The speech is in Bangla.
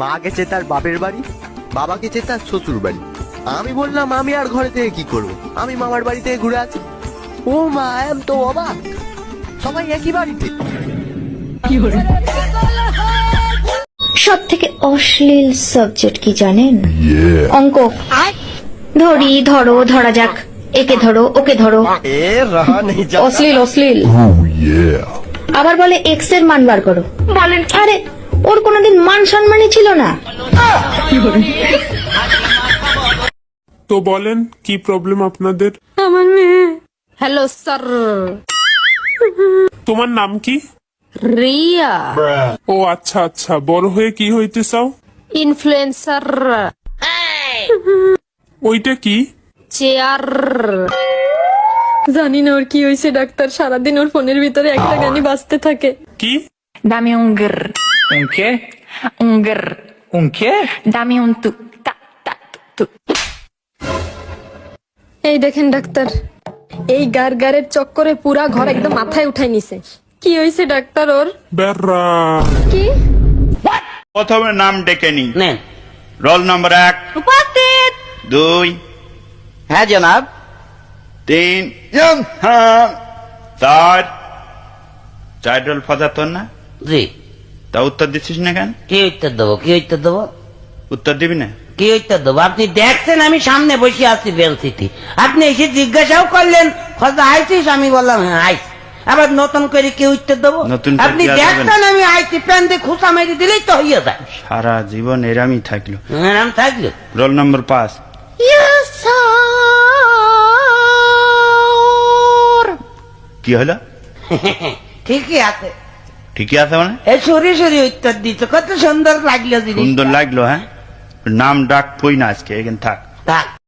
মা গেছে তার বাপের বাড়ি, বাবা গেছে তার শ্বশুর বাড়ি। আমি বললাম আমি আর ঘরে থেকে কি করব, আমি মামার বাড়ি থেকে ঘুরে আছি। ও মা, এম তো অবাক, সবাই একই বাড়িতে। সব থেকে অশ্লীল সাবজেক্ট কি জানেন? অঙ্ক। ধরি, ধরো, ধরা যাক, একে ধরো, ওকে ধরো, এ রহা নেই যা। অশ্লীল অশ্লীল। আবার বলে এক্স এর মান বার করো। বলেন, আরে ওর কোনোদিন মান সম্মানই ছিল না। তো বলেন কি প্রবলেম আপনাদের? আমার মেয়ে। Hello sir. তোমার নাম কি? রিয়া। ও আচ্ছা আচ্ছা, বড় হয়ে কি হইতে চাও? ইনফ্লুয়েন্সার। ওইটা কি? চেয়ার। জানি না ওর কি হয়েছে ডাক্তার, সারাদিন ওর ফোনের ভিতরে একটা গানই বাজতে থাকে। কি? Dame un grr. ¿Un qué? Un grr. ¿Un qué? Dame un tu. Ta, ta, tu. এই দেখেন ডাক্তার, এই গারের চক্করে পুরা ঘর একদম মাথায় উঠাই নিছে। কি হয়েছে ডাক্তার ওর? বেররা। কি? প্রথমে নাম ডেকে নি। নেন। রোল নম্বর 1, উপস্থিত। 2, হ্যাঁ জনাব। 3, হ্যাঁ 4। 4 রোল ফজা তোর না? জি। তা উত্তর দিচ্ছিস না কেন? কি উত্তর দেবো? কি উত্তর দেবো? উত্তর দিবি না? কি উত্তর দেবো? আপনি দেখছেন আমি সামনে বসে আছি বেলসিটি, আপনি এসে জিজ্ঞাসাও করলেন খোঁজা আইছিস, আমি বললাম হ্যাঁ আইছি। আবার নতুন করে কি উত্তর দেবো? নতুন করে আপনি কি আর দেখছেন দেবেন? আমি আইছি, প্যান দিয়ে খুঁচা মেরে দিলেই তো হইয়া যায়। সারা জীবন এরামই থাকলো। নাম থাকলো। Roll number 5। কি হলো? ঠিকই আছে। ঠিকই আছে মানে? এই সরি সরি উত্তর দিত, কত সুন্দর লাগলো জিনিস। সুন্দর লাগলো, হ্যাঁ। নাম ডাক কই না আজকে, এখানে থাক। থাক।